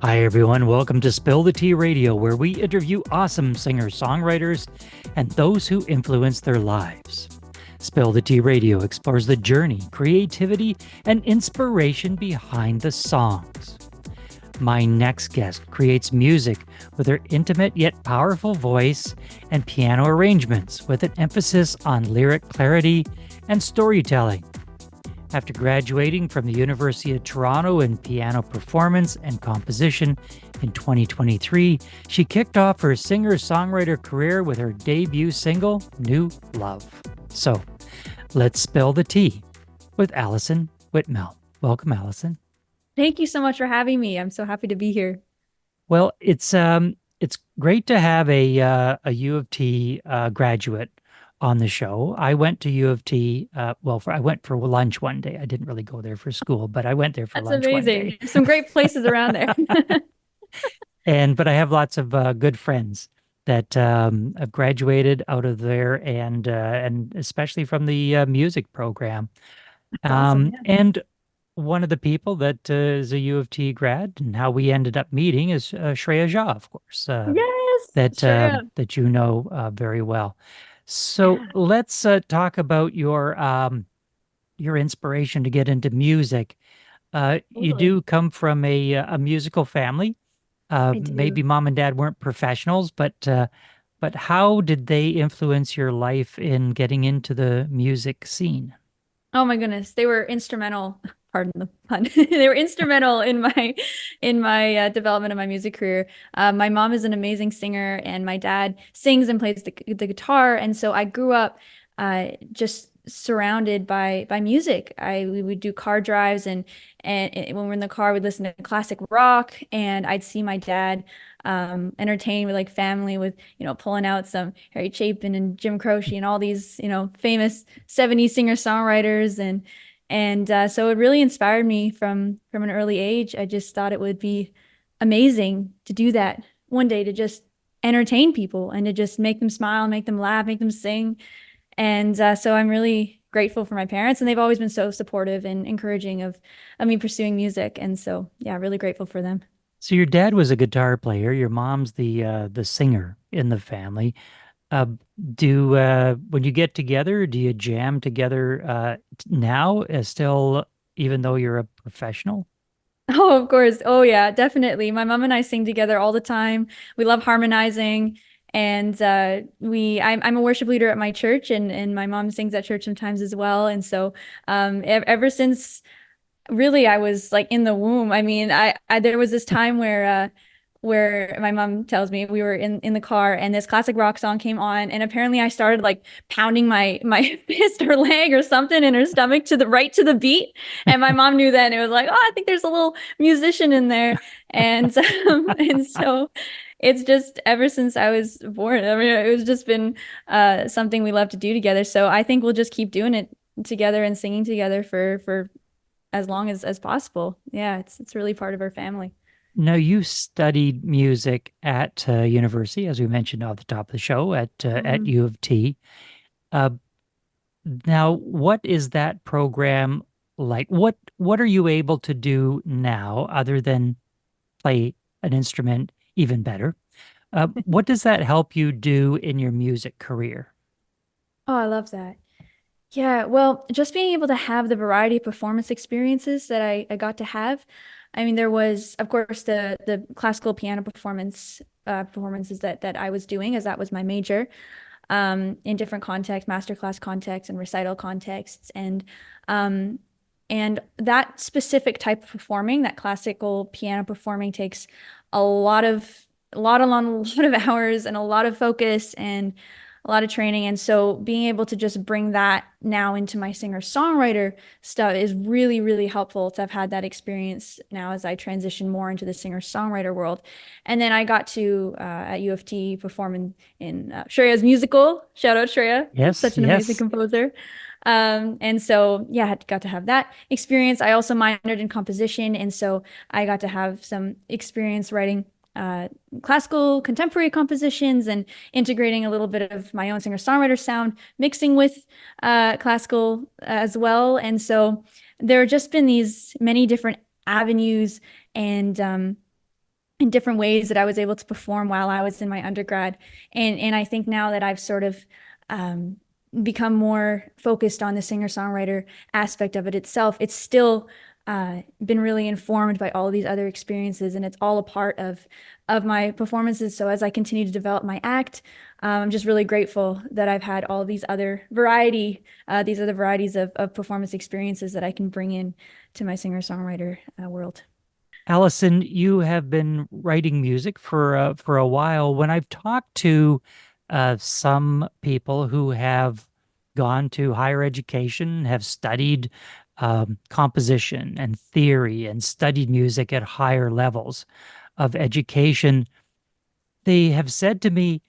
Hi, everyone. Welcome to Spill the Tea Radio, where we interview awesome singer-songwriters and those who influence their lives. Spill the Tea Radio explores the journey, creativity, and inspiration behind the songs. My next guest creates music with her intimate yet powerful voice and piano arrangements with an emphasis on lyric clarity and storytelling. After graduating from the University of Toronto in piano performance and composition in 2023, she kicked off her singer-songwriter career with her debut single, New Love. So, let's spill the tea with Allyson Whitmell. Welcome, Allyson. Thank you so much for having me. I'm so happy to be here. Well, it's great to have a U of T graduate on the show. I went to U of T. I went for lunch one day. I didn't really go there for school, but I went there for That's lunch one amazing. day. There's some great places around there. But I have lots of good friends that have graduated out of there, and especially from the music program. That's awesome. Yeah. And one of the people that is a U of T grad, and how we ended up meeting is Shreya Jha, of course, Yes, that Shreya. that you know very well. So Yeah, let's talk about your inspiration to get into music. You totally. do come from a musical family. I do. Maybe mom and dad weren't professionals, but how did they influence your life in getting into the music scene? Oh my goodness, they were instrumental. Pardon the pun. They were instrumental in my development of my music career. My mom is an amazing singer, and my dad sings and plays the guitar. And so I grew up just surrounded by music. We would do car drives, and when we're in the car, we'd listen to classic rock, and I'd see my dad entertain with like family with pulling out some Harry Chapin and Jim Croce and all these famous 70s singer-songwriters, and so it really inspired me from an early age. I just thought it would be amazing to do that one day, to just entertain people and to just make them smile, make them laugh, make them sing. And so I'm really grateful for my parents, and they've always been so supportive and encouraging of me pursuing music. And so, yeah, really grateful for them. So your dad was a guitar player, your mom's the singer in the family. Uh, do when you get together, do you jam together now, still, even though you're a professional? Oh, of course. Oh, yeah, definitely. My mom and I sing together all the time. We love harmonizing. And I'm a worship leader at my church, and my mom sings at church sometimes as well. And so ever since really I was like in the womb. I mean, I there was this time where my mom tells me we were in the car, and this classic rock song came on, and apparently I started like pounding my fist or leg or something in her stomach to the right to the beat. And my mom knew that, and it was like, oh, I think there's a little musician in there. And and so it's just ever since I was born. I mean, it was just been something we love to do together. So I think we'll just keep doing it together and singing together for as long as possible. Yeah, it's really part of our family. Now, you studied music at university, as we mentioned off the top of the show, at Mhm. U of T. Uh, Now, what is that program like? What are you able to do now other than play an instrument even better? What does that help you do in your music career? Oh, I love that. Yeah, well, just being able to have the variety of performance experiences that I got to have. I mean, there was, of course, the classical piano performances that I was doing, as that was my major, in different contexts, masterclass contexts and recital contexts, um, and that specific type of performing, that classical piano performing, takes a lot of a lot of hours and a lot of focus and a lot of training. And so being able to just bring that now into my singer-songwriter stuff is really, really helpful to have had that experience now as I transition more into the singer-songwriter world. And then I got to at U of T perform in Shreya's musical. Shout out Shreya, Yes, such an amazing yes. composer. And so yeah, I got to have that experience. I also minored in composition, and so I got to have some experience writing uh, classical contemporary compositions and integrating a little bit of my own singer-songwriter sound, mixing with classical as well. And so there have just been these many different avenues and in different ways that I was able to perform while I was in my undergrad. And I think now that I've sort of um, become more focused on the singer-songwriter aspect of it itself, it's still been really informed by all of these other experiences, and it's all a part of my performances. So as I continue to develop my act, I'm just really grateful that I've had all these other varieties of performance experiences that I can bring in to my singer-songwriter world. Allison, you have been writing music for a while. When I've talked to some people who have gone to higher education, have studied composition and theory, and studied music at higher levels of education, they have said to me,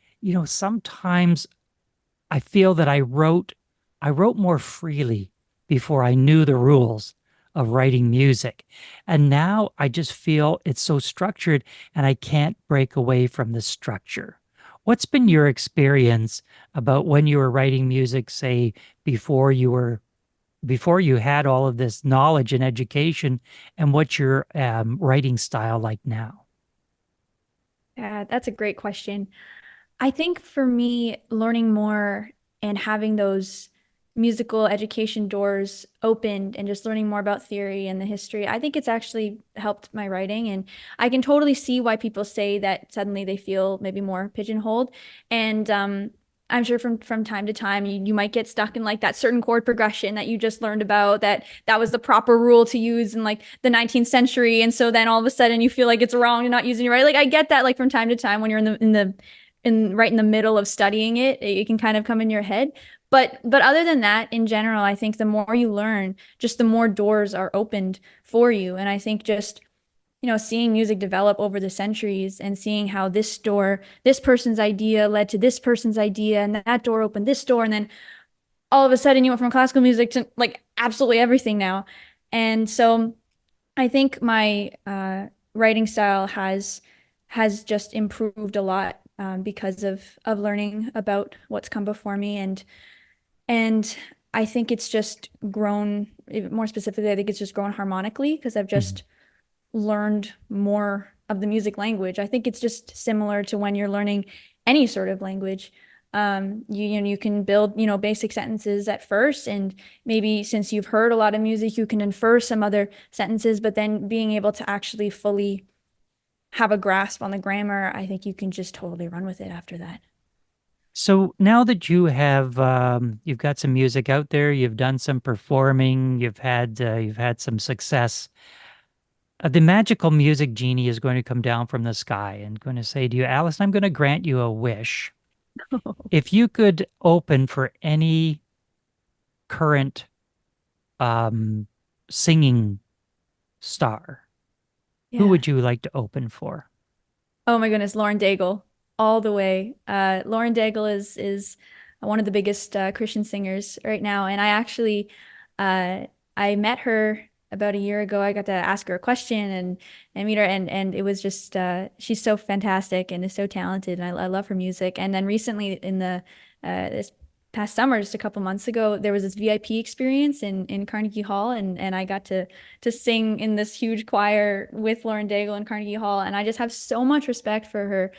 sometimes I feel that I wrote more freely before I knew the rules of writing music. And now I just feel it's so structured and I can't break away from the structure. What's been your experience about when you were writing music, say, before you were before you had all of this knowledge and education, and what's your writing style like now? Yeah, that's a great question. I think for me, learning more and having those musical education doors opened and just learning more about theory and the history, I think it's actually helped my writing. And I can totally see why people say that suddenly they feel maybe more pigeonholed. And I'm sure from time to time you might get stuck in like that certain chord progression that you just learned about, that was the proper rule to use in like the 19th century. And so then all of a sudden you feel like it's wrong to not using it right. Like I get that like from time to time when you're in right in the middle of studying it, it can kind of come in your head. But other than that, in general, I think the more you learn, just the more doors are opened for you. And I think just, seeing music develop over the centuries and seeing how this person's idea led to this person's idea, and that door opened this door, and then all of a sudden you went from classical music to like absolutely everything now. And so I think my writing style has just improved a lot because of learning about what's come before me, and I think it's just grown. More specifically, I think it's just grown harmonically because I've Mhm. just learned more of the music language. I think it's just similar to when you're learning any sort of language. You can build, basic sentences at first, and maybe since you've heard a lot of music, you can infer some other sentences, but then being able to actually fully have a grasp on the grammar, I think you can just totally run with it after that. So now that you've got some music out there, you've done some performing, you've had some success. The magical music genie is going to come down from the sky and going to say to you, Alice, I'm going to grant you a wish. If you could open for any current um, singing star, who Yeah. would you like to open for? Oh my goodness, Lauren Daigle, all the way. Lauren Daigle is one of the biggest Christian singers right now, and uh, I met her about a year ago. I got to ask her a question and meet her, and it was just she's so fantastic and is so talented, and I love her music. And then recently, in the this past summer, just a couple months ago, there was this VIP experience in Carnegie Hall, and I got to sing in this huge choir with Lauren Daigle in Carnegie Hall. And I just have so much respect for her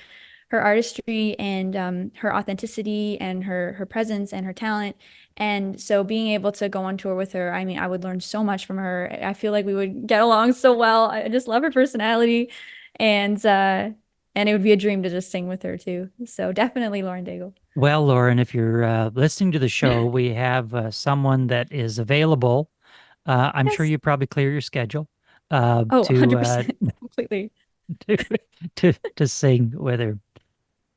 artistry and her authenticity and her presence and her talent. And so being able to go on tour with her, I mean, I would learn so much from her. I feel like we would get along so well. I just love her personality, and and it would be a dream to just sing with her too. So definitely Lauren Daigle. Well, Lauren, if you're listening to the show, we have someone that is available. I'm sure Yes. you probably clear your schedule Oh, to 100%. Completely. to, to sing with her.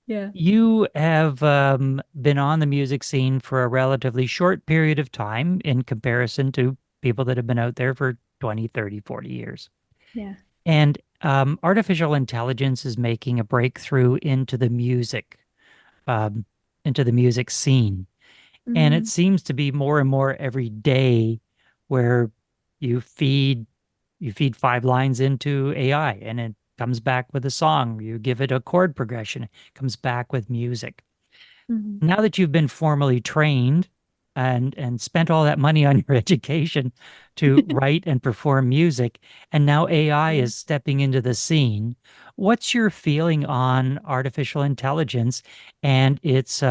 Yeah. You have been on the music scene for a relatively short period of time in comparison to people that have been out there for 20, 30, 40 years. Yeah. And artificial intelligence is making a breakthrough um, into the music scene. And it Hmm. seems to be more and more every day where you feed you feed 5 lines into AI and it comes back with a song. You give it a chord progression, it comes back with music. Hmm. Now that you've been formally trained, and spent all that money on your education to write and perform music, and now AI Yeah. is stepping into the scene. What's your feeling on artificial intelligence and its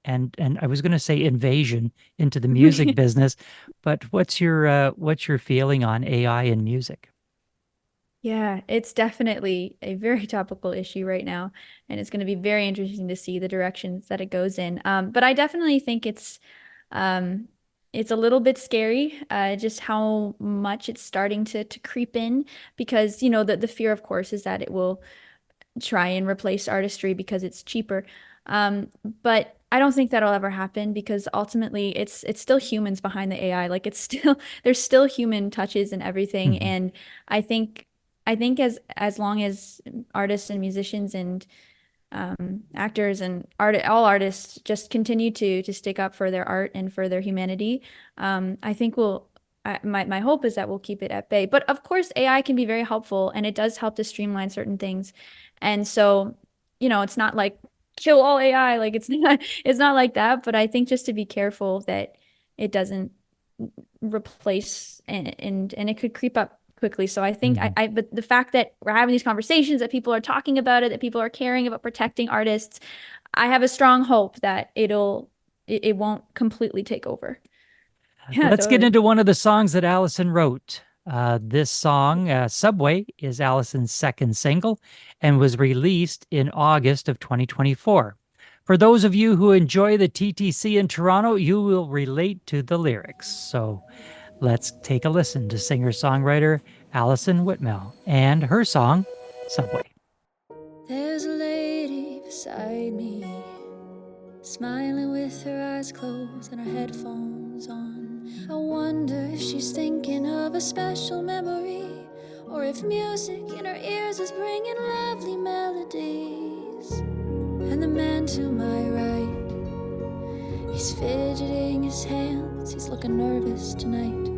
and I was going to say invasion into the music business, but what's your feeling on AI in music? Yeah, it's definitely a very topical issue right now, and it's going to be very interesting to see the directions that it goes in. But I definitely think um, it's a little bit scary, just how much it's starting to creep in, because the fear, of course, is that it will try and replace artistry because it's cheaper. But I don't think that'll ever happen, because ultimately it's still humans behind the AI. Like, it's still there's still human touches and everything. Mhm. And I think as long as artists and musicians and actors and all artists just continue to stick up for their art and for their humanity, I think my hope is that we'll keep it at bay. But of course, AI can be very helpful, and it does help to streamline certain things. And so, it's not like kill all AI, like it's not like that. But I think just to be careful that it doesn't replace, and it could creep up quickly. So I think Mhm. but the fact that we're having these conversations, that people are talking about it, that people are caring about protecting artists, I have a strong hope that it won't completely take over. Yeah, Let's get totally. into one of the songs that Allison wrote. This song, Subway, is Allison's second single and was released in August of 2024. For those of you who enjoy the TTC in Toronto, you will relate to the lyrics. So let's take a listen to singer-songwriter Allyson Whitmell and her song, Subway. There's a lady beside me, smiling with her eyes closed and her headphones on. I wonder if she's thinking of a special memory, or if music in her ears is bringing lovely melodies. And the man to my right, he's fidgeting his hands, he's looking nervous tonight.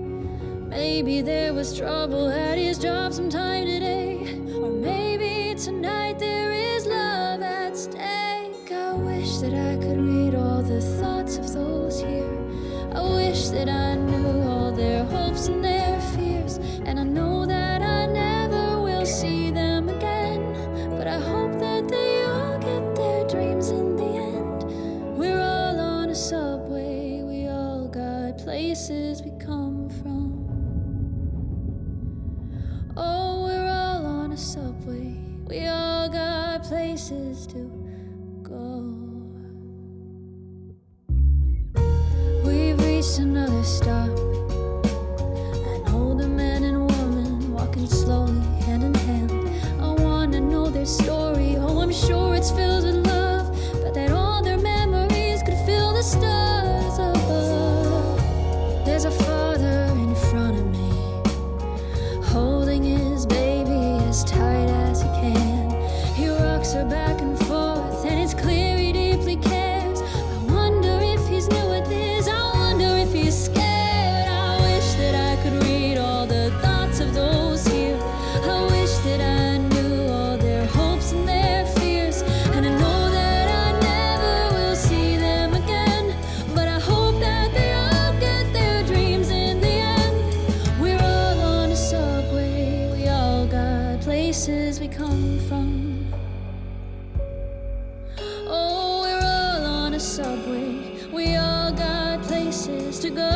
Maybe there was trouble at his job sometime today, or maybe tonight there is love at stake. I wish that I could read all the thoughts of those here. I wish that I knew all their hopes and their fears. And I know that I never will see them again, but I hope that they all get their dreams in the end. We're all on a subway, we all got places we come from. Oh, we're all on a subway, we all got places to go. We've reached another stop, an older man and woman walking slowly hand in hand. I wanna know their story, oh, I'm sure it's filled with love, but that all their memories could fill the stars above. There's a father in front of me, holding his baby as tight as he can. He rocks her back and forth, and it's clear he deeply cares. I wonder if he's new at this, I wonder if he's scared. I wish that I could read all the thoughts of those here. I wish that I knew all their hopes and their fears. And I know that I never will see them again, but I hope that they all get their dreams in the end. We're all on a subway, we all got places we come from. Oh, we're all on a subway, we all got places to go.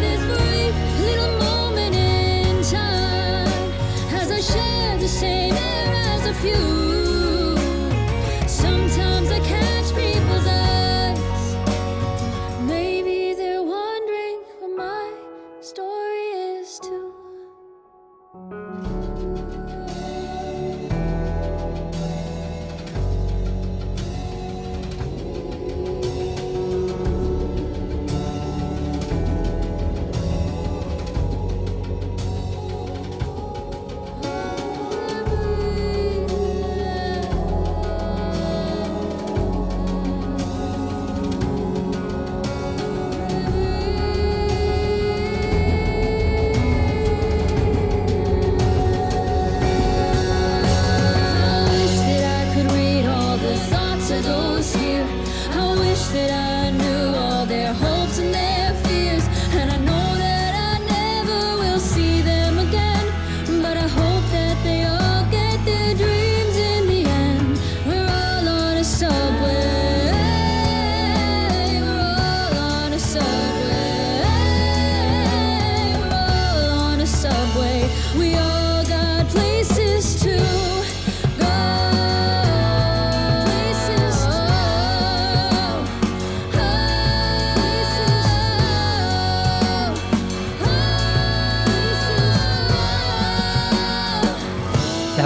This brief little moment in time, as I share the same air as a few, sometimes I catch people's eyes. Maybe they're wondering what my story is too.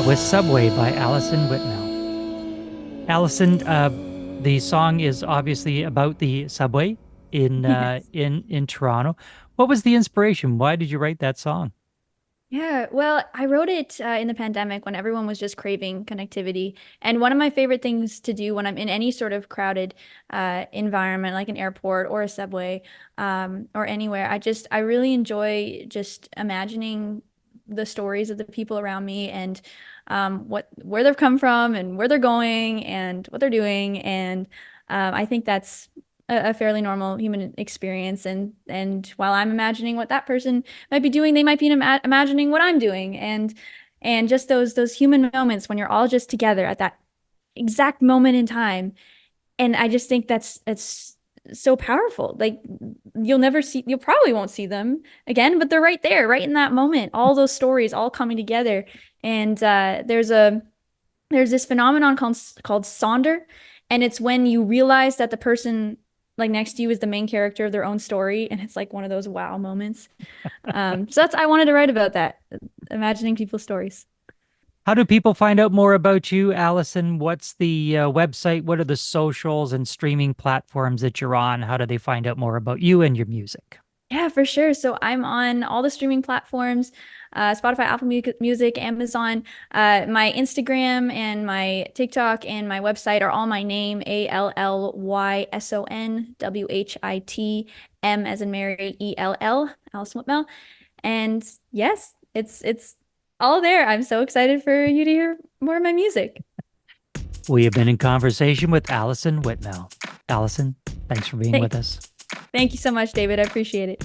with Subway by Allyson Whitmell. Allyson, the song is obviously about the subway in Yes. in Toronto. What was the inspiration? Why did you write that song? Yeah, well, I wrote it in the pandemic when everyone was just craving connectivity. And one of my favorite things to do when I'm in any sort of crowded environment, like an airport or a subway or anywhere, I really enjoy just imagining the stories of the people around me and where they've come from and where they're going and what they're doing. And I think that's a fairly normal human experience. And while I'm imagining what that person might be doing, they might be imagining what I'm doing. And just those human moments when you're all just together at that exact moment in time. And I just think it's so powerful. Like you'll probably won't see them again, but they're right there, right in that moment. All those stories all coming together. And there's this phenomenon called sonder, and it's when you realize that the person like next to you is the main character of their own story, and it's like one of those wow moments. So I wanted to write about that, imagining people's stories. How do people find out more about you, Allyson? What's the website? What are the socials and streaming platforms that you're on? How do they find out more about you and your music? Yeah, for sure. So I'm on all the streaming platforms, Spotify, Apple Music, Amazon. My Instagram and my TikTok and my website are all my name, ALLYSON WHITM, as in Mary, ELL, Allyson Whitmell. And yes, it's all there. I'm so excited for you to hear more of my music. We have been in conversation with Allyson Whitmell. Allyson, thanks for being with us. Thank you so much, David. I appreciate it.